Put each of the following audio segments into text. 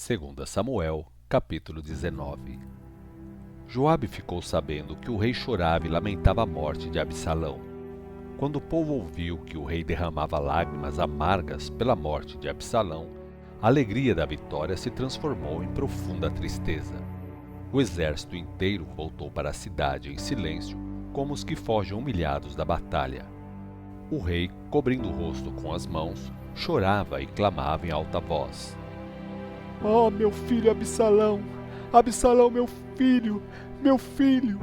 2 Samuel, capítulo 19. Joabe ficou sabendo que o rei chorava e lamentava a morte de Absalão. Quando o povo ouviu que o rei derramava lágrimas amargas pela morte de Absalão, a alegria da vitória se transformou em profunda tristeza. O exército inteiro voltou para a cidade em silêncio, como os que fogem humilhados da batalha. O rei, cobrindo o rosto com as mãos, chorava e clamava em alta voz: "Oh, meu filho Absalão! Absalão, meu filho! Meu filho!"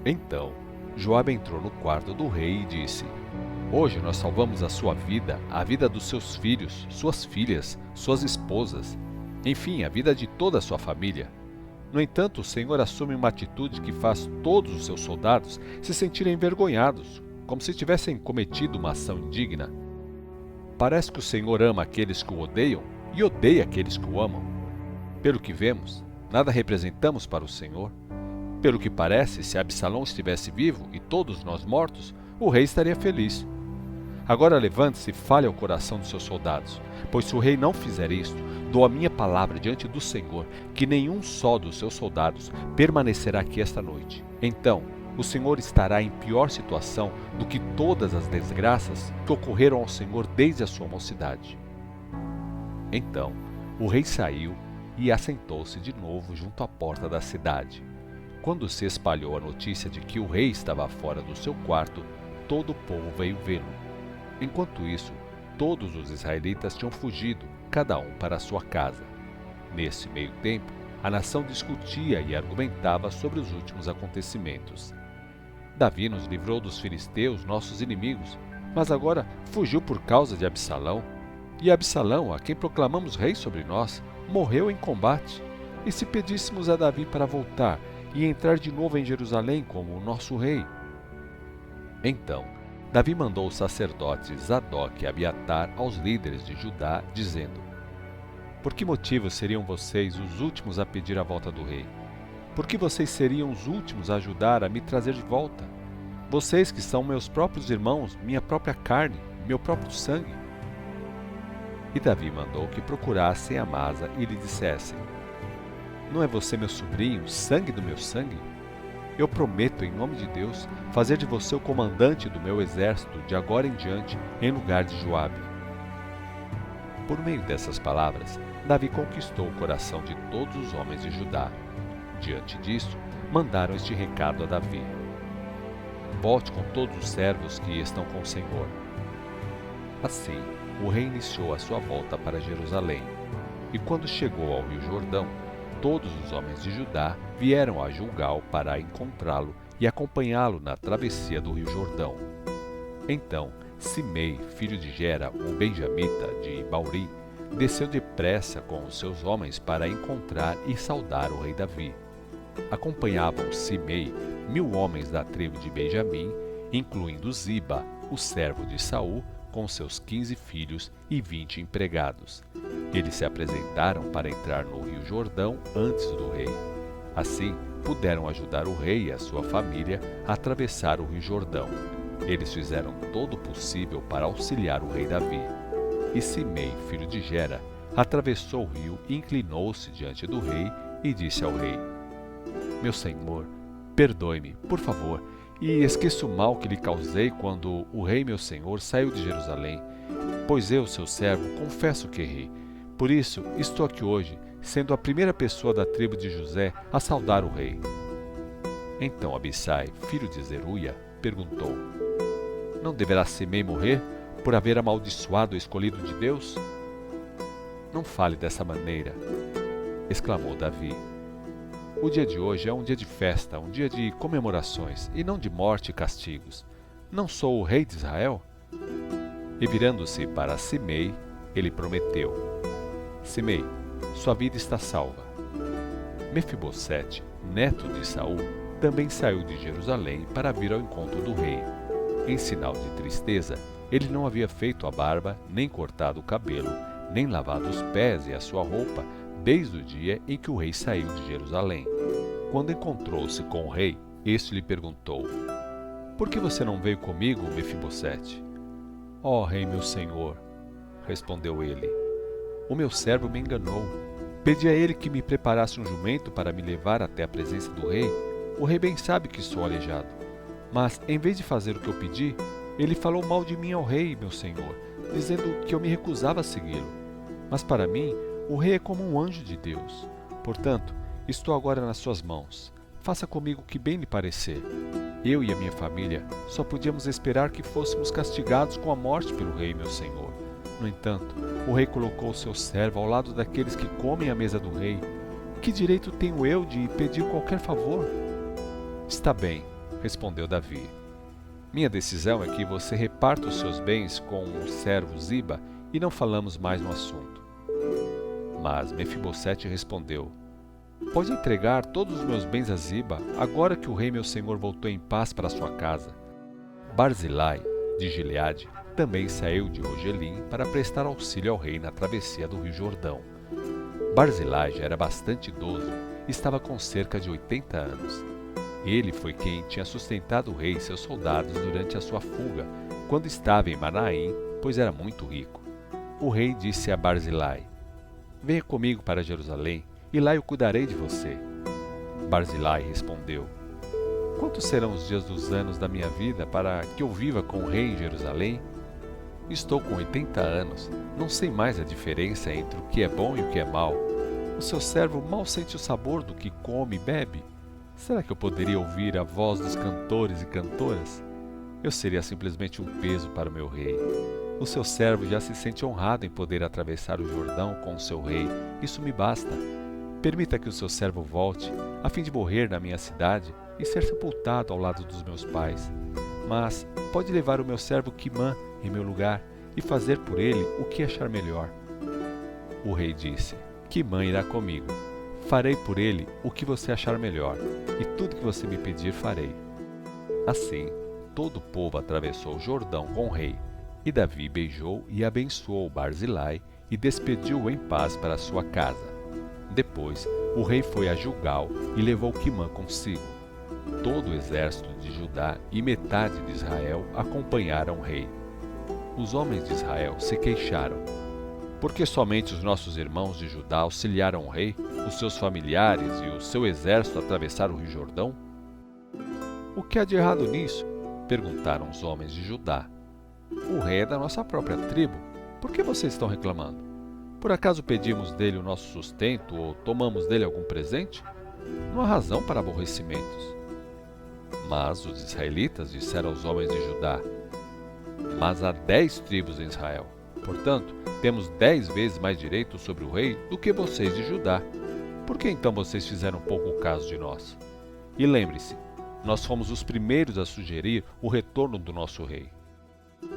Então, Joabe entrou no quarto do rei e disse: Hoje nós salvamos a sua vida, a vida dos seus filhos, suas filhas, suas esposas, enfim, a vida de toda a sua família. No entanto, o Senhor assume uma atitude que faz todos os seus soldados se sentirem envergonhados, como se tivessem cometido uma ação indigna. Parece que o Senhor ama aqueles que o odeiam e odeia aqueles que o amam. Pelo que vemos, nada representamos para o Senhor. Pelo que parece, se Absalão estivesse vivo e todos nós mortos, o rei estaria feliz. Agora levante-se e fale ao coração dos seus soldados, pois se o rei não fizer isto, dou a minha palavra diante do Senhor, que nenhum só dos seus soldados permanecerá aqui esta noite. Então, o Senhor estará em pior situação do que todas as desgraças que ocorreram ao Senhor desde a sua mocidade. Então, o rei saiu e assentou-se de novo junto à porta da cidade. Quando se espalhou a notícia de que o rei estava fora do seu quarto, todo o povo veio vê-lo. Enquanto isso, todos os israelitas tinham fugido, cada um para a sua casa. Nesse meio tempo, a nação discutia e argumentava sobre os últimos acontecimentos. Davi nos livrou dos filisteus, nossos inimigos, mas agora fugiu por causa de Absalão. E Absalão, a quem proclamamos rei sobre nós, morreu em combate. E se pedíssemos a Davi para voltar e entrar de novo em Jerusalém como o nosso rei? Então, Davi mandou os sacerdotes Zadok e Abiatar aos líderes de Judá, dizendo: Por que motivo seriam vocês os últimos a pedir a volta do rei? Por que vocês seriam os últimos a ajudar a me trazer de volta? Vocês que são meus próprios irmãos, minha própria carne, meu próprio sangue. E Davi mandou que procurassem Amasa e lhe dissessem: Não é você meu sobrinho, sangue do meu sangue? Eu prometo, em nome de Deus, fazer de você o comandante do meu exército de agora em diante, em lugar de Joabe. Por meio dessas palavras, Davi conquistou o coração de todos os homens de Judá. Diante disso, mandaram este recado a Davi: Volte com todos os servos que estão com o Senhor. Assim, o rei iniciou a sua volta para Jerusalém. E quando chegou ao rio Jordão, todos os homens de Judá vieram a Gilgal para encontrá-lo e acompanhá-lo na travessia do rio Jordão. Então, Simei, filho de Gera, o benjamita de Bauri, desceu depressa com os seus homens para encontrar e saudar o rei Davi. Acompanhavam Simei 1000 homens da tribo de Benjamim, incluindo Ziba, o servo de Saul, com seus 15 filhos e 20 empregados. Eles se apresentaram para entrar no rio Jordão antes do rei. Assim, puderam ajudar o rei e a sua família a atravessar o rio Jordão. Eles fizeram todo o possível para auxiliar o rei Davi. E Simei, filho de Gera, atravessou o rio, inclinou-se diante do rei e disse ao rei: Meu senhor, perdoe-me, por favor, e esqueça o mal que lhe causei quando o rei meu senhor saiu de Jerusalém, pois eu, seu servo, confesso que errei. Por isso, estou aqui hoje, sendo a primeira pessoa da tribo de José a saudar o rei. Então Abissai, filho de Zeruia, perguntou: Não deverá Simei morrer por haver amaldiçoado o escolhido de Deus? Não fale dessa maneira, exclamou Davi. O dia de hoje é um dia de festa, um dia de comemorações, e não de morte e castigos. Não sou o rei de Israel? E virando-se para Simei, ele prometeu: Simei, sua vida está salva. Mefibosete, neto de Saul, também saiu de Jerusalém para vir ao encontro do rei. Em sinal de tristeza, ele não havia feito a barba, nem cortado o cabelo, nem lavado os pés e a sua roupa, desde o dia em que o rei saiu de Jerusalém. Quando encontrou-se com o rei, este lhe perguntou: Por que você não veio comigo, Mefibosete? Ó rei meu senhor, respondeu ele, O meu servo me enganou. Pedi a ele que me preparasse um jumento para me levar até a presença do rei. O rei bem sabe que sou aleijado. Mas, em vez de fazer o que eu pedi, ele falou mal de mim ao rei, meu senhor, dizendo que eu me recusava a segui-lo. Mas para mim, o rei é como um anjo de Deus. Portanto, estou agora nas suas mãos. Faça comigo o que bem lhe parecer. Eu e a minha família só podíamos esperar que fôssemos castigados com a morte pelo rei, meu senhor. No entanto, o rei colocou seu servo ao lado daqueles que comem à mesa do rei. Que direito tenho eu de pedir qualquer favor? Está bem, respondeu Davi. Minha decisão é que você reparta os seus bens com o servo Ziba e não falamos mais no assunto. Mas Mefibosete respondeu: Pode entregar todos os meus bens a Ziba, agora que o rei meu senhor voltou em paz para sua casa. Barzilai, de Gileade, também saiu de Rogelim para prestar auxílio ao rei na travessia do rio Jordão. Barzilai já era bastante idoso e estava com cerca de 80 anos. Ele foi quem tinha sustentado o rei e seus soldados durante a sua fuga, quando estava em Manaim, pois era muito rico. O rei disse a Barzilai: Venha comigo para Jerusalém, e lá eu cuidarei de você. Barzilai respondeu: Quantos serão os dias dos anos da minha vida para que eu viva com o rei em Jerusalém? Estou com 80 anos, não sei mais a diferença entre o que é bom e o que é mal. O seu servo mal sente o sabor do que come e bebe. Será que eu poderia ouvir a voz dos cantores e cantoras? Eu seria simplesmente um peso para o meu rei. O seu servo já se sente honrado em poder atravessar o Jordão com o seu rei. Isso me basta. Permita que o seu servo volte, a fim de morrer na minha cidade e ser sepultado ao lado dos meus pais. Mas pode levar o meu servo Quimã em meu lugar e fazer por ele o que achar melhor. O rei disse: Quimã irá comigo. Farei por ele o que você achar melhor, e tudo que você me pedir farei. Assim, todo o povo atravessou o Jordão com o rei, e Davi beijou e abençoou Barzilai e despediu-o em paz para sua casa. Depois, o rei foi a Gilgal e levou Quimã consigo. Todo o exército de Judá e metade de Israel acompanharam o rei. Os homens de Israel se queixaram: Por que somente os nossos irmãos de Judá auxiliaram o rei, os seus familiares e o seu exército atravessaram o rio Jordão? O que há de errado nisso? Perguntaram os homens de Judá. O rei é da nossa própria tribo. Por que vocês estão reclamando? Por acaso pedimos dele o nosso sustento ou tomamos dele algum presente? Não há razão para aborrecimentos. Mas os israelitas disseram aos homens de Judá: Mas há 10 tribos em Israel. Portanto, temos 10 vezes mais direito sobre o rei do que vocês de Judá. Por que então vocês fizeram pouco caso de nós? E lembre-se, nós fomos os primeiros a sugerir o retorno do nosso rei.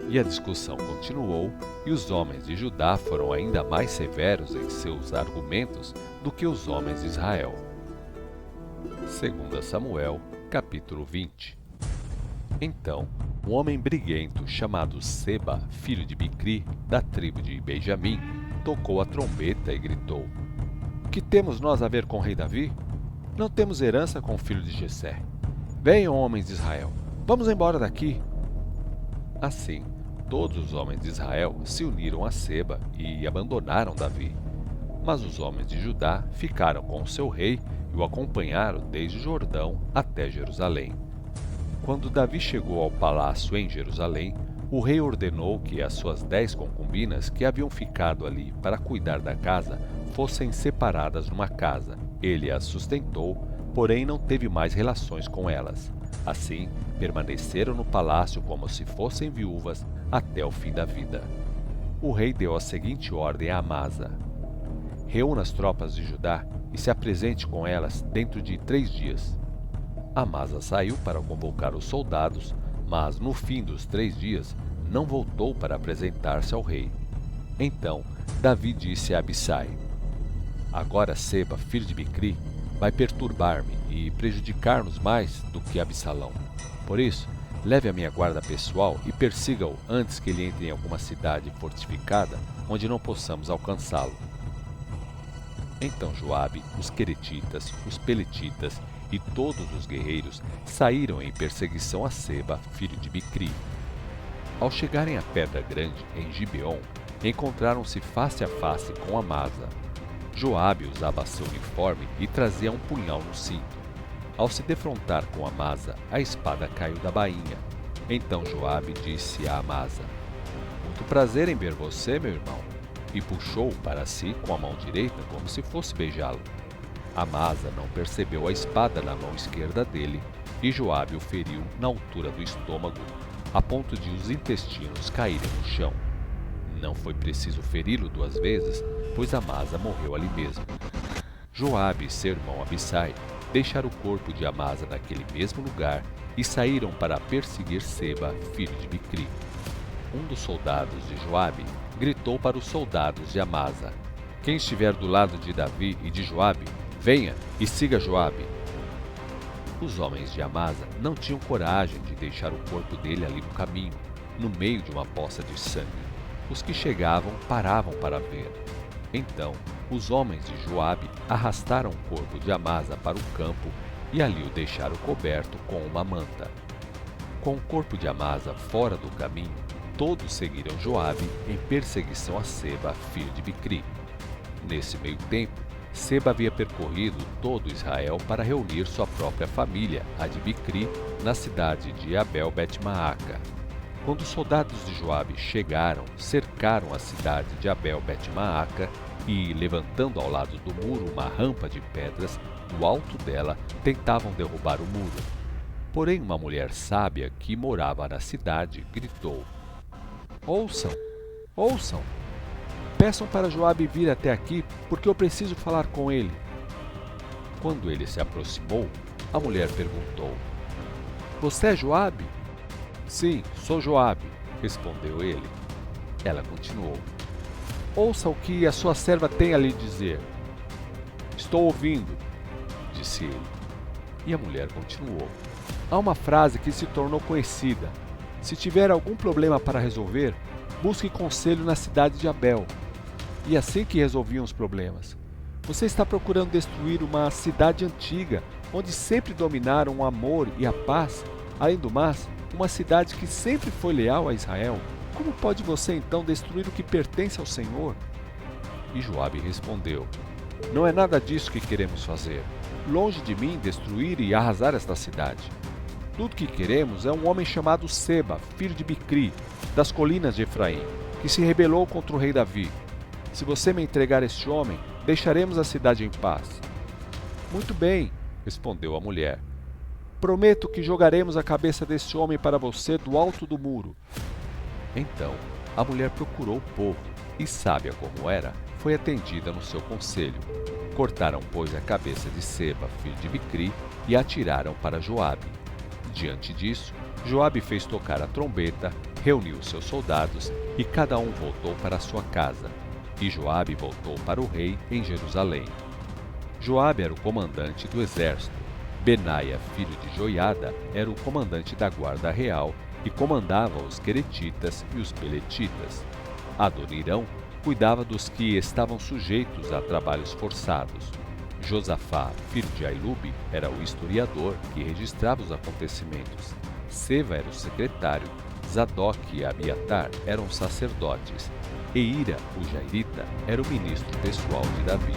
E a discussão continuou, e os homens de Judá foram ainda mais severos em seus argumentos do que os homens de Israel. 2 Samuel, capítulo 20. Então, um homem briguento chamado Seba, filho de Bicri, da tribo de Benjamim, tocou a trombeta e gritou: Que temos nós a ver com o rei Davi? Não temos herança com o filho de Jessé. Venham, homens de Israel, vamos embora daqui. Assim, todos os homens de Israel se uniram a Seba e abandonaram Davi. Mas os homens de Judá ficaram com o seu rei e o acompanharam desde o Jordão até Jerusalém. Quando Davi chegou ao palácio em Jerusalém, o rei ordenou que as suas 10 concubinas que haviam ficado ali para cuidar da casa fossem separadas numa casa. Ele as sustentou, porém não teve mais relações com elas. Assim, permaneceram no palácio como se fossem viúvas até o fim da vida. O rei deu a seguinte ordem a Amasa: Reúna as tropas de Judá e se apresente com elas dentro de 3 dias. Amasa saiu para convocar os soldados, mas no fim dos 3 dias não voltou para apresentar-se ao rei. Então Davi disse a Abissai: Agora Seba, filho de Bicri, vai perturbar-me e prejudicar-nos mais do que Absalão. Por isso, leve a minha guarda pessoal e persiga-o antes que ele entre em alguma cidade fortificada onde não possamos alcançá-lo. Então Joabe, os queretitas, os peletitas e todos os guerreiros saíram em perseguição a Seba, filho de Bicri. Ao chegarem à Pedra Grande, em Gibeon, encontraram-se face a face com Amasa. Joabe usava seu uniforme e trazia um punhal no cinto. Ao se defrontar com Amasa, a espada caiu da bainha. Então Joabe disse a Amasa: "Muito prazer em ver você, meu irmão", e puxou-o para si com a mão direita como se fosse beijá-lo. Amasa não percebeu a espada na mão esquerda dele e Joabe o feriu na altura do estômago, a ponto de os intestinos caírem no chão. Não foi preciso feri-lo 2 vezes, pois Amasa morreu ali mesmo. Joabe e seu irmão Abissai deixaram o corpo de Amasa naquele mesmo lugar e saíram para perseguir Seba, filho de Bicri. Um dos soldados de Joabe gritou para os soldados de Amasa: "Quem estiver do lado de Davi e de Joabe, venha e siga Joabe." Os homens de Amasa não tinham coragem de deixar o corpo dele ali no caminho, no meio de uma poça de sangue. Os que chegavam paravam para ver. Então, os homens de Joabe arrastaram o corpo de Amasa para o campo e ali o deixaram coberto com uma manta. Com o corpo de Amasa fora do caminho, todos seguiram Joabe em perseguição a Seba, filho de Bicri. Nesse meio tempo, Seba havia percorrido todo Israel para reunir sua própria família, a de Bicri, na cidade de Abel-Bet-Maaca. Quando os soldados de Joabe chegaram, cercaram a cidade de Abel-Bet-Maaca e, levantando ao lado do muro uma rampa de pedras, do alto dela tentavam derrubar o muro. Porém, uma mulher sábia que morava na cidade gritou: "Ouçam, ouçam! Peçam para Joabe vir até aqui, porque eu preciso falar com ele." Quando ele se aproximou, a mulher perguntou: "Você é Joabe?" "Sim, sou Joabe", respondeu ele. Ela continuou: "Ouça o que a sua serva tem a lhe dizer." "Estou ouvindo", disse ele. E a mulher continuou: "Há uma frase que se tornou conhecida: se tiver algum problema para resolver, busque conselho na cidade de Abel. E assim que resolviam os problemas. Você está procurando destruir uma cidade antiga, onde sempre dominaram o amor e a paz. Além do mais, uma cidade que sempre foi leal a Israel. Como pode você então destruir o que pertence ao Senhor?" E Joabe respondeu: "Não é nada disso que queremos fazer. Longe de mim destruir e arrasar esta cidade. Tudo que queremos é um homem chamado Seba, filho de Bicri, das colinas de Efraim, que se rebelou contra o rei Davi. Se você me entregar este homem, deixaremos a cidade em paz." "Muito bem", respondeu a mulher. "Prometo que jogaremos a cabeça deste homem para você do alto do muro." Então, a mulher procurou o povo e, sábia como era, foi atendida no seu conselho. Cortaram, pois, a cabeça de Seba, filho de Bicri, e a atiraram para Joabe. Diante disso, Joabe fez tocar a trombeta, reuniu seus soldados e cada um voltou para sua casa. E Joabe voltou para o rei em Jerusalém. Joabe era o comandante do exército. Benaia, filho de Joiada, era o comandante da guarda real e comandava os queretitas e os peletitas. Adonirão cuidava dos que estavam sujeitos a trabalhos forçados. Josafá, filho de Ailube, era o historiador que registrava os acontecimentos. Seva era o secretário. Zadoque e Abiatar eram sacerdotes. Eira, o Jairita, era o ministro pessoal de Davi.